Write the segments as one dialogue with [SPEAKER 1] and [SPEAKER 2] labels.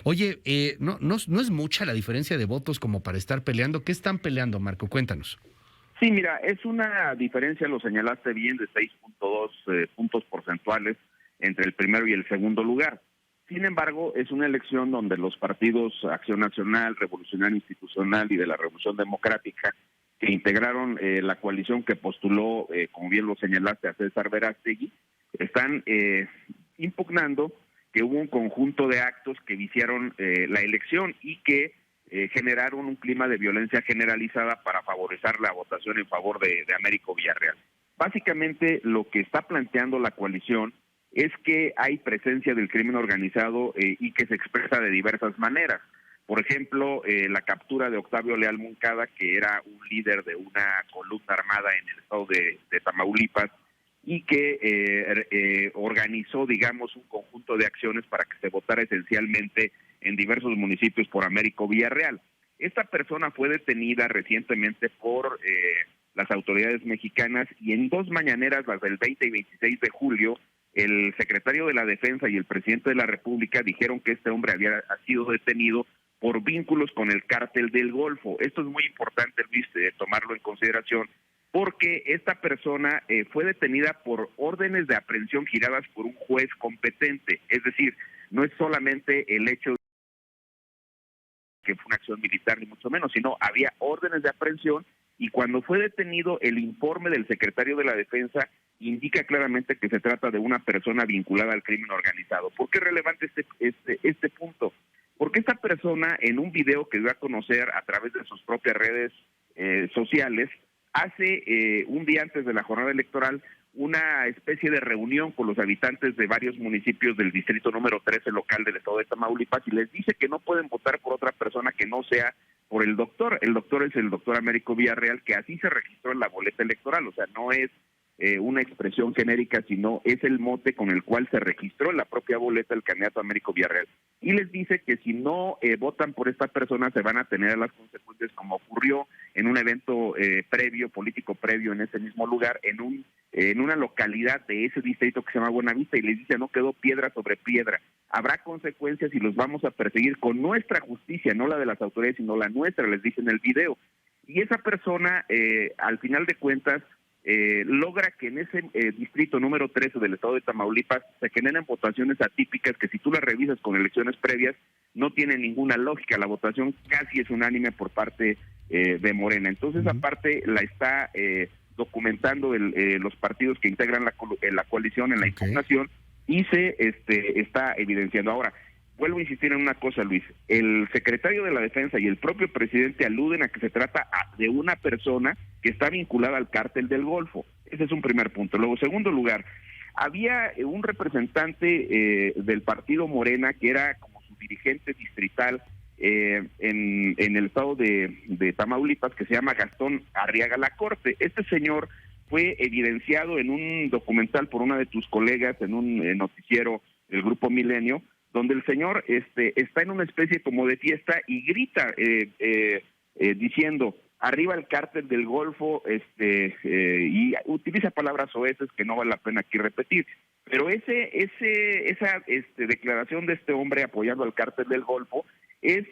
[SPEAKER 1] Oye, no es mucha la diferencia de votos como para estar peleando. ¿Qué están peleando, Marco? Cuéntanos.
[SPEAKER 2] Sí, mira, es una diferencia, lo señalaste bien, de 6.2 puntos porcentuales entre el primero y el segundo lugar. Sin embargo, es una elección donde los partidos Acción Nacional, Revolucionario Institucional y de la Revolución Democrática, que integraron la coalición que postuló, como bien lo señalaste, a César Verástegui, están impugnando que hubo un conjunto de actos que viciaron la elección y que generaron un clima de violencia generalizada para favorecer la votación en favor de Américo Villarreal. Básicamente lo que está planteando la coalición es que hay presencia del crimen organizado y que se expresa de diversas maneras. Por ejemplo, la captura de Octavio Leal Moncada, que era un líder de una columna armada en el estado de Tamaulipas y que organizó, digamos, un conjunto de acciones para que se votara esencialmente en diversos municipios por Américo Villarreal. Esta persona fue detenida recientemente por las autoridades mexicanas y en dos mañaneras, las del 20 y 26 de julio, el secretario de la Defensa y el presidente de la República dijeron que este hombre había sido detenido por vínculos con el cártel del Golfo. Esto es muy importante, Luis, tomarlo en consideración, porque esta persona fue detenida por órdenes de aprehensión giradas por un juez competente. Es decir, no es solamente el hecho que fue una acción militar, ni mucho menos, sino había órdenes de aprehensión y cuando fue detenido, el informe del secretario de la Defensa indica claramente que se trata de una persona vinculada al crimen organizado. ¿Por qué es relevante este punto? Porque esta persona, en un video que dio a conocer a través de sus propias redes sociales, hace un día antes de la jornada electoral una especie de reunión con los habitantes de varios municipios del distrito número 13 local del estado de Tamaulipas y les dice que no pueden votar por otra persona que no sea por el doctor. El doctor es el doctor Américo Villarreal, que así se registró en la boleta electoral, o sea, no es una expresión genérica, sino es el mote con el cual se registró en la propia boleta el candidato Américo Villarreal. Y les dice que si no votan por esta persona se van a tener las consecuencias como ocurrió en un evento político previo en ese mismo lugar, en una localidad de ese distrito que se llama Buenavista, y les dice no quedó piedra sobre piedra. Habrá consecuencias y los vamos a perseguir con nuestra justicia, no la de las autoridades, sino la nuestra, les dice en el video. Y esa persona, al final de cuentas, logra que en ese distrito número 13 del estado de Tamaulipas se generen votaciones atípicas que si tú las revisas con elecciones previas no tienen ninguna lógica. La votación casi es unánime por parte de Morena. Entonces, esa parte la está documentando los partidos que integran la coalición en la impugnación y se está evidenciando. Ahora, vuelvo a insistir en una cosa, Luis. El secretario de la Defensa y el propio presidente aluden a que se trata de una persona que está vinculada al cártel del Golfo. Ese es un primer punto. Luego, segundo lugar, había un representante del partido Morena que era como su dirigente distrital en el estado de Tamaulipas, que se llama Gastón Arriaga Lacorte. Este señor fue evidenciado en un documental por una de tus colegas en un noticiero del Grupo Milenio, donde el señor está en una especie como de fiesta y grita diciendo arriba el cártel del Golfo, y utiliza palabras soeces que no vale la pena aquí repetir. Pero esa declaración de este hombre apoyando al cártel del Golfo es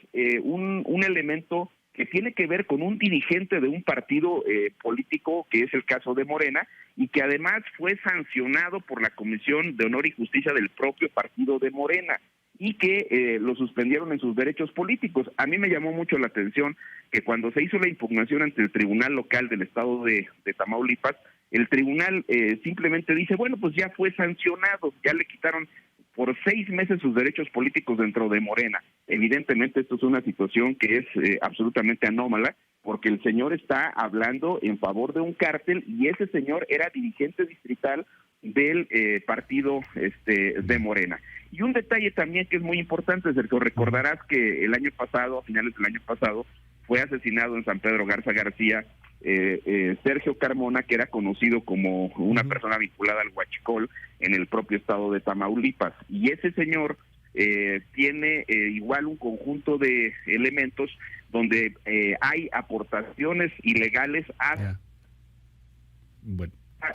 [SPEAKER 2] un elemento que tiene que ver con un dirigente de un partido político, que es el caso de Morena, y que además fue sancionado por la Comisión de Honor y Justicia del propio partido de Morena, y que lo suspendieron en sus derechos políticos. A mí me llamó mucho la atención que cuando se hizo la impugnación ante el Tribunal Local del Estado de Tamaulipas, el tribunal simplemente dice, bueno, pues ya fue sancionado, ya le quitaron por 6 meses sus derechos políticos dentro de Morena. Evidentemente esto es una situación que es absolutamente anómala, porque el señor está hablando en favor de un cártel y ese señor era dirigente distrital del partido de Morena. Y un detalle también que es muy importante, Sergio, recordarás que el año pasado, a finales del año pasado, fue asesinado en San Pedro Garza García Sergio Carmona, que era conocido como una persona vinculada al huachicol en el propio estado de Tamaulipas. Y ese señor tiene igual un conjunto de elementos donde hay aportaciones ilegales a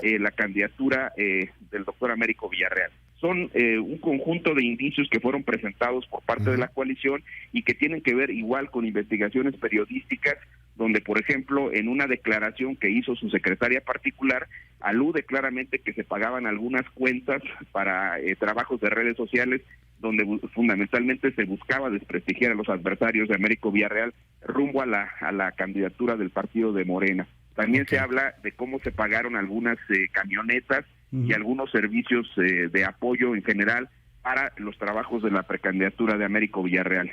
[SPEAKER 2] la candidatura del doctor Américo Villarreal. son un conjunto de indicios que fueron presentados por parte de la coalición y que tienen que ver igual con investigaciones periodísticas, donde, por ejemplo, en una declaración que hizo su secretaria particular, alude claramente que se pagaban algunas cuentas para trabajos de redes sociales, donde fundamentalmente se buscaba desprestigiar a los adversarios de Américo Villarreal rumbo a la candidatura del partido de Morena. También se habla de cómo se pagaron algunas camionetas y algunos servicios de apoyo en general para los trabajos de la precandidatura de Américo Villarreal.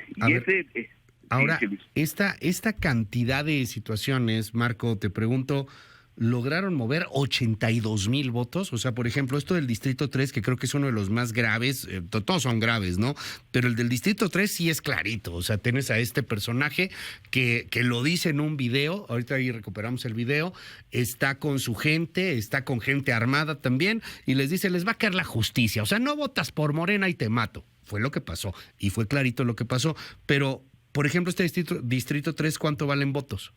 [SPEAKER 1] Ahora, esta cantidad de situaciones, Marco, te pregunto, ¿lograron mover 82,000 votos? O sea, por ejemplo, esto del Distrito 3, que creo que es uno de los más graves, todos son graves, ¿no? Pero el del Distrito 3 sí es clarito, o sea, tienes a este personaje que lo dice en un video, ahorita ahí recuperamos el video, está con su gente, está con gente armada también, y les dice, les va a caer la justicia, o sea, no votas por Morena y te mato. Fue lo que pasó, y fue clarito lo que pasó, pero, por ejemplo, este Distrito 3, ¿cuánto valen votos?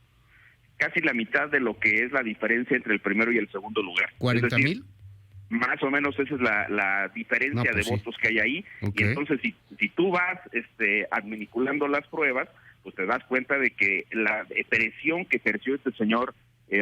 [SPEAKER 2] Casi la mitad de lo que es la diferencia entre el primero y el segundo lugar.
[SPEAKER 1] ¿40,000?
[SPEAKER 2] Más o menos esa es la diferencia de votos que hay ahí. Okay. Y entonces, si tú vas adminculando las pruebas, pues te das cuenta de que la presión que ejerció este señor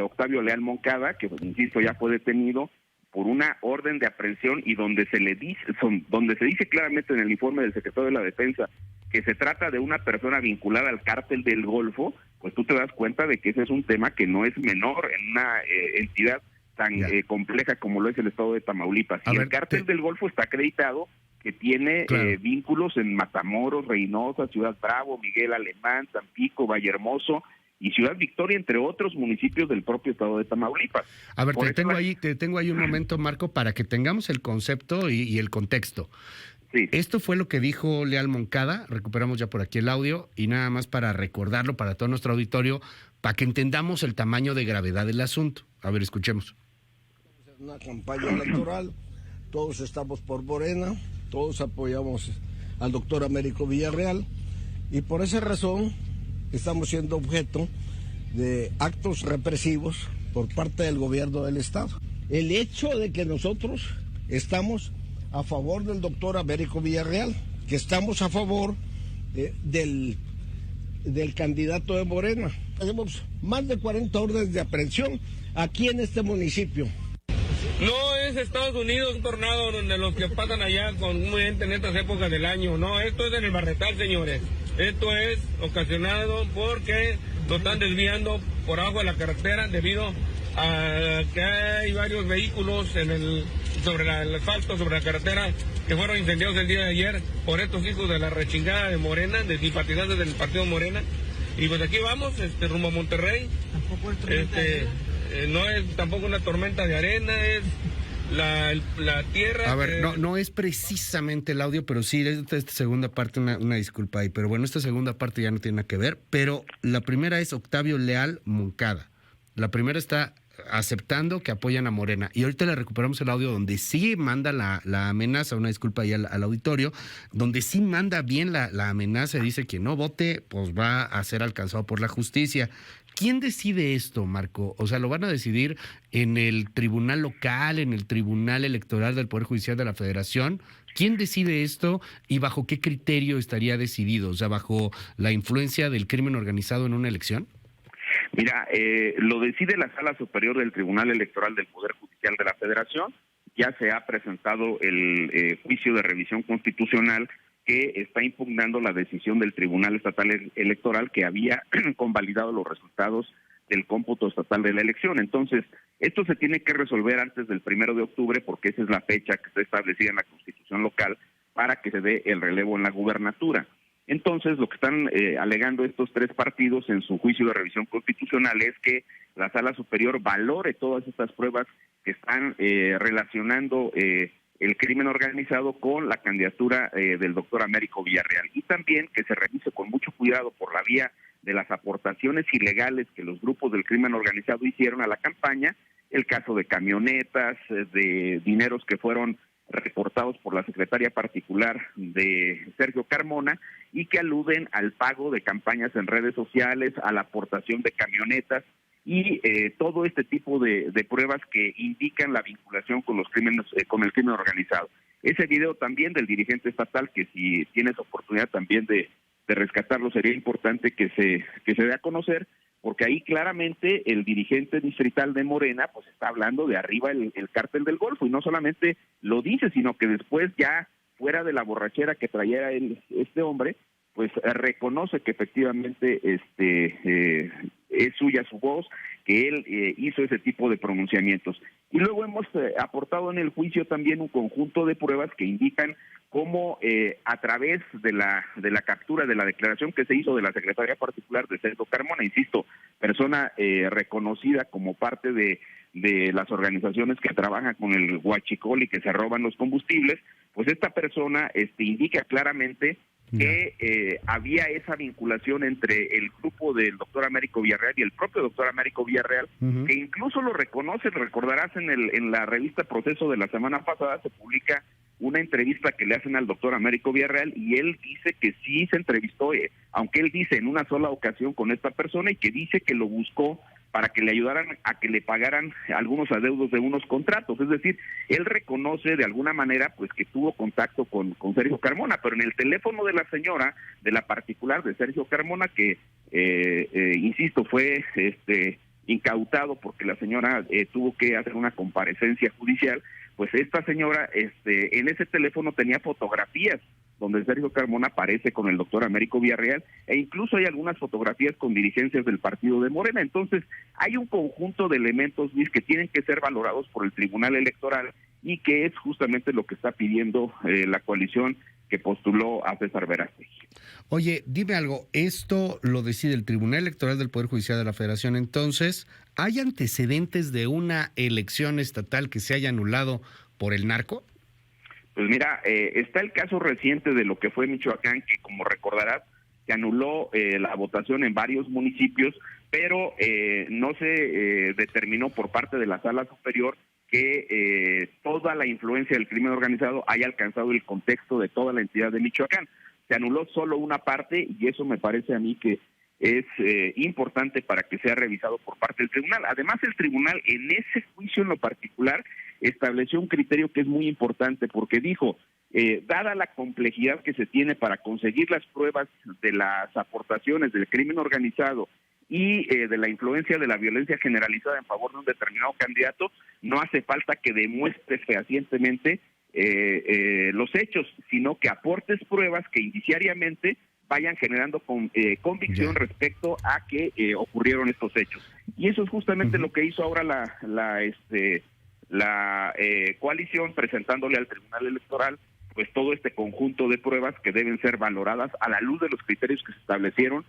[SPEAKER 2] Octavio Leal Moncada, que, insisto, ya fue detenido por una orden de aprehensión y donde se dice claramente en el informe del secretario de la Defensa que se trata de una persona vinculada al cártel del Golfo, pues tú te das cuenta de que ese es un tema que no es menor en una entidad tan compleja como lo es el estado de Tamaulipas. Y el cártel del Golfo está acreditado que tiene vínculos en Matamoros, Reynosa, Ciudad Bravo, Miguel Alemán, Tampico, Vallehermoso y Ciudad Victoria, entre otros municipios del propio estado de Tamaulipas.
[SPEAKER 1] A ver, te tengo ahí un momento, Marco, para que tengamos el concepto y el contexto. Sí. Esto fue lo que dijo Leal Moncada, recuperamos ya por aquí el audio, y nada más para recordarlo para todo nuestro auditorio, para que entendamos el tamaño de gravedad del asunto. A ver, escuchemos.
[SPEAKER 3] Es una campaña electoral, todos estamos por Morena, todos apoyamos al doctor Américo Villarreal, y por esa razón estamos siendo objeto de actos represivos por parte del gobierno del estado. El hecho de que nosotros estamos a favor del doctor Américo Villarreal, que estamos a favor del candidato de Morena. Tenemos más de 40 órdenes de aprehensión aquí en este municipio.
[SPEAKER 4] No es Estados Unidos un tornado de los que pasan allá con mucha gente en estas épocas del año. No, esto es en el Barretal, señores. Esto es ocasionado porque lo están desviando por abajo de la carretera debido a que hay varios vehículos sobre el asfalto, sobre la carretera, que fueron incendiados el día de ayer por estos hijos de la rechingada de Morena, de simpatizantes del partido Morena. Y pues aquí vamos, rumbo a Monterrey. Tampoco es tormenta de arena. No es tampoco una tormenta de arena, es la tierra.
[SPEAKER 1] A ver, no es precisamente el audio, pero sí, esta segunda parte, una disculpa ahí. Pero bueno, esta segunda parte ya no tiene nada que ver. Pero la primera es Octavio Leal Moncada. La primera está aceptando que apoyan a Morena. Y ahorita le recuperamos el audio donde sí manda la amenaza, una disculpa ahí al auditorio, donde sí manda bien la amenaza y dice que no vote, pues va a ser alcanzado por la justicia. ¿Quién decide esto, Marco? O sea, ¿lo van a decidir en el tribunal local, en el tribunal electoral del Poder Judicial de la Federación? ¿Quién decide esto y bajo qué criterio estaría decidido? O sea, ¿bajo la influencia del crimen organizado en una elección?
[SPEAKER 2] Mira, lo decide la Sala Superior del Tribunal Electoral del Poder Judicial de la Federación. Ya se ha presentado el juicio de revisión constitucional que está impugnando la decisión del Tribunal Estatal Electoral que había convalidado los resultados del cómputo estatal de la elección. Entonces, esto se tiene que resolver antes del 1 de octubre porque esa es la fecha que está establecida en la Constitución local para que se dé el relevo en la gubernatura. Entonces, lo que están alegando estos tres partidos en su juicio de revisión constitucional es que la Sala Superior valore todas estas pruebas que están relacionando el crimen organizado con la candidatura del doctor Américo Villarreal, y también que se revise con mucho cuidado por la vía de las aportaciones ilegales que los grupos del crimen organizado hicieron a la campaña, el caso de camionetas, de dineros que fueron reportados por la secretaria particular de Sergio Carmona y que aluden al pago de campañas en redes sociales, a la aportación de camionetas y todo este tipo de pruebas que indican la vinculación con los crímenes, con el crimen organizado. ese video también del dirigente estatal, que si tienes oportunidad también de rescatarlo, sería importante que se dé a conocer, porque ahí claramente el dirigente distrital de Morena pues está hablando de arriba el cártel del Golfo, y no solamente lo dice, sino que después ya fuera de la borrachera que traía este hombre, pues reconoce que efectivamente es suya su voz, que él hizo ese tipo de pronunciamientos. Y luego hemos aportado en el juicio también un conjunto de pruebas que indican cómo a través de la captura de la declaración que se hizo de la Secretaría Particular de Sergio Carmona, insisto, persona reconocida como parte de las organizaciones que trabajan con el huachicol y que se roban los combustibles, pues esta persona indica claramente que había esa vinculación entre el grupo del doctor Américo Villarreal y el propio doctor Américo Villarreal, que incluso lo reconoce, recordarás en la revista Proceso de la semana pasada se publica una entrevista que le hacen al doctor Américo Villarreal y él dice que sí se entrevistó, aunque él dice en una sola ocasión con esta persona, y que dice que lo buscó para que le ayudaran a que le pagaran algunos adeudos de unos contratos. Es decir, él reconoce de alguna manera pues que tuvo contacto con Sergio Carmona, pero en el teléfono de la señora, de la particular de Sergio Carmona, que insisto, fue incautado porque la señora tuvo que hacer una comparecencia judicial, pues esta señora en ese teléfono tenía fotografías donde Sergio Carmona aparece con el doctor Américo Villarreal, e incluso hay algunas fotografías con dirigencias del partido de Morena. Entonces, hay un conjunto de elementos, Luis, que tienen que ser valorados por el Tribunal Electoral y que es justamente lo que está pidiendo la coalición que postuló a César Verástegui.
[SPEAKER 1] Oye, dime algo, esto lo decide el Tribunal Electoral del Poder Judicial de la Federación, entonces, ¿hay antecedentes de una elección estatal que se haya anulado por el narco?
[SPEAKER 2] Pues mira, está el caso reciente de lo que fue Michoacán, que como recordarás, se anuló la votación en varios municipios, pero no se determinó por parte de la Sala Superior que toda la influencia del crimen organizado haya alcanzado el contexto de toda la entidad de Michoacán. Se anuló solo una parte y eso me parece a mí que es importante para que sea revisado por parte del tribunal. Además, el tribunal en ese juicio en lo particular estableció un criterio que es muy importante porque dijo, dada la complejidad que se tiene para conseguir las pruebas de las aportaciones del crimen organizado y de la influencia de la violencia generalizada en favor de un determinado candidato, no hace falta que demuestres fehacientemente los hechos, sino que aportes pruebas que indiciariamente vayan generando convicción respecto a que ocurrieron estos hechos. Y eso es justamente lo que hizo ahora la coalición, presentándole al Tribunal Electoral pues todo este conjunto de pruebas que deben ser valoradas a la luz de los criterios que se establecieron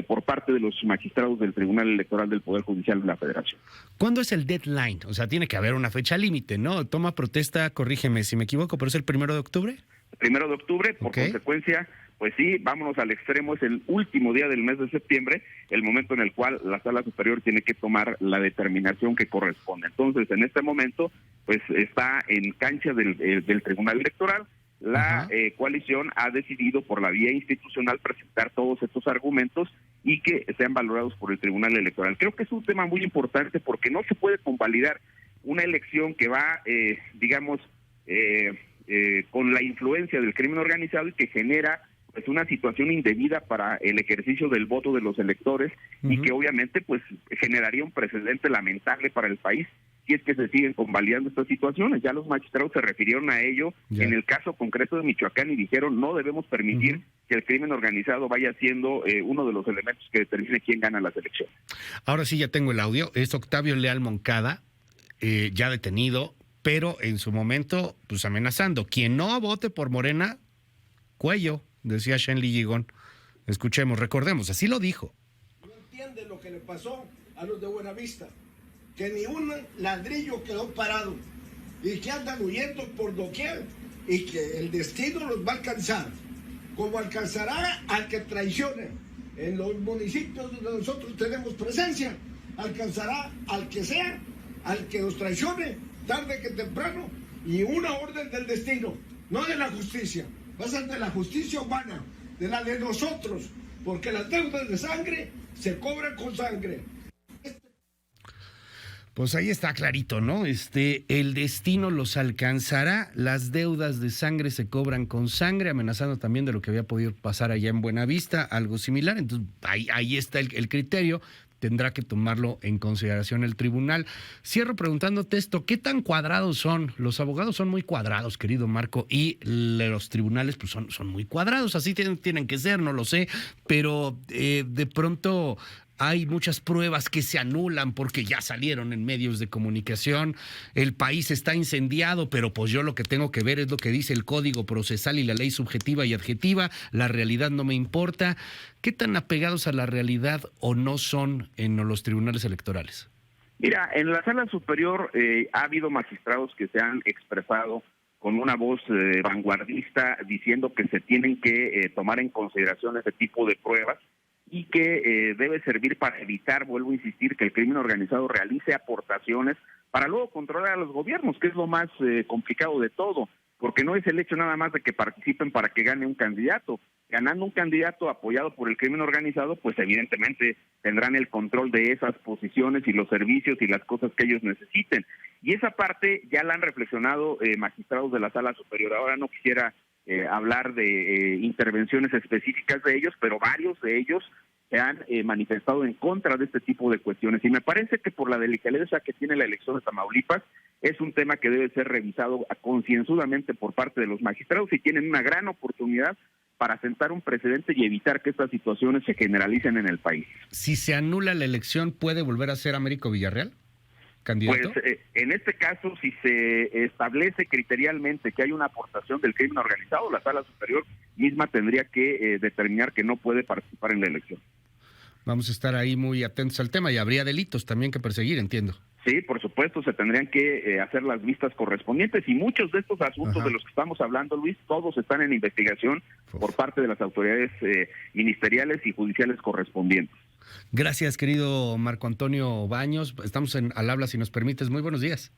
[SPEAKER 2] por parte de los magistrados del Tribunal Electoral del Poder Judicial de la Federación.
[SPEAKER 1] ¿Cuándo es el deadline? O sea, tiene que haber una fecha límite, ¿no? Toma protesta, corrígeme si me equivoco, pero ¿es el 1 de octubre? El
[SPEAKER 2] 1 de octubre, por consecuencia, pues sí, vámonos al extremo, es el último día del mes de septiembre, el momento en el cual la Sala Superior tiene que tomar la determinación que corresponde. Entonces, en este momento, pues está en cancha del Tribunal Electoral. La coalición ha decidido por la vía institucional presentar todos estos argumentos y que sean valorados por el Tribunal Electoral. Creo que es un tema muy importante porque no se puede convalidar una elección que va, con la influencia del crimen organizado y que genera pues una situación indebida para el ejercicio del voto de los electores y que obviamente pues generaría un precedente lamentable para el país si es que se siguen convalidando estas situaciones. Ya los magistrados se refirieron a ello en el caso concreto de Michoacán y dijeron no debemos permitir que el crimen organizado vaya siendo uno de los elementos que determine quién gana las elecciones.
[SPEAKER 1] Ahora sí ya tengo el audio, es Octavio Leal Moncada, ya detenido, pero en su momento pues amenazando, quien no vote por Morena, cuello, decía Shenli Gigón. Escuchemos, recordemos, así lo dijo.
[SPEAKER 3] No entiende lo que le pasó a los de Buenavista, que ni un ladrillo quedó parado y que andan huyendo por doquier y que el destino los va a alcanzar, como alcanzará al que traicione. En los municipios donde nosotros tenemos presencia, alcanzará al que sea, al que nos traicione, tarde que temprano, y una orden del destino, no de la justicia, va a ser de la justicia humana, de la de nosotros, porque las deudas de sangre se cobran con sangre.
[SPEAKER 1] Pues ahí está clarito, ¿no? El destino los alcanzará, las deudas de sangre se cobran con sangre, amenazando también de lo que había podido pasar allá en Buenavista, algo similar. Entonces, ahí está el criterio, tendrá que tomarlo en consideración el tribunal. Cierro preguntándote esto, ¿qué tan cuadrados son? Los abogados son muy cuadrados, querido Marco, y los tribunales pues son muy cuadrados, así tienen que ser, no lo sé, pero de pronto hay muchas pruebas que se anulan porque ya salieron en medios de comunicación. El país está incendiado, pero pues yo lo que tengo que ver es lo que dice el Código Procesal y la ley subjetiva y adjetiva. La realidad no me importa. ¿Qué tan apegados a la realidad o no son en los tribunales electorales?
[SPEAKER 2] Mira, en la Sala Superior ha habido magistrados que se han expresado con una voz vanguardista diciendo que se tienen que tomar en consideración ese tipo de pruebas y que debe servir para evitar, vuelvo a insistir, que el crimen organizado realice aportaciones para luego controlar a los gobiernos, que es lo más complicado de todo, porque no es el hecho nada más de que participen para que gane un candidato. Ganando un candidato apoyado por el crimen organizado, pues evidentemente tendrán el control de esas posiciones y los servicios y las cosas que ellos necesiten. Y esa parte ya la han reflexionado magistrados de la Sala Superior. Ahora no quisiera hablar de intervenciones específicas de ellos, pero varios de ellos se han manifestado en contra de este tipo de cuestiones. Y me parece que por la delicadeza que tiene la elección de Tamaulipas, es un tema que debe ser revisado concienzudamente por parte de los magistrados y tienen una gran oportunidad para sentar un precedente y evitar que estas situaciones se generalicen en el país.
[SPEAKER 1] Si se anula la elección, ¿puede volver a ser Américo Villarreal candidato?
[SPEAKER 2] Pues en este caso, si se establece criterialmente que hay una aportación del crimen organizado, la Sala Superior misma tendría que determinar que no puede participar en la elección.
[SPEAKER 1] Vamos a estar ahí muy atentos al tema y habría delitos también que perseguir, entiendo.
[SPEAKER 2] Sí, por supuesto, se tendrían que hacer las vistas correspondientes y muchos de estos asuntos de los que estamos hablando, Luis, todos están en investigación por parte de las autoridades ministeriales y judiciales correspondientes.
[SPEAKER 1] Gracias, querido Marco Antonio Baños. Estamos al habla, si nos permites. Muy buenos días.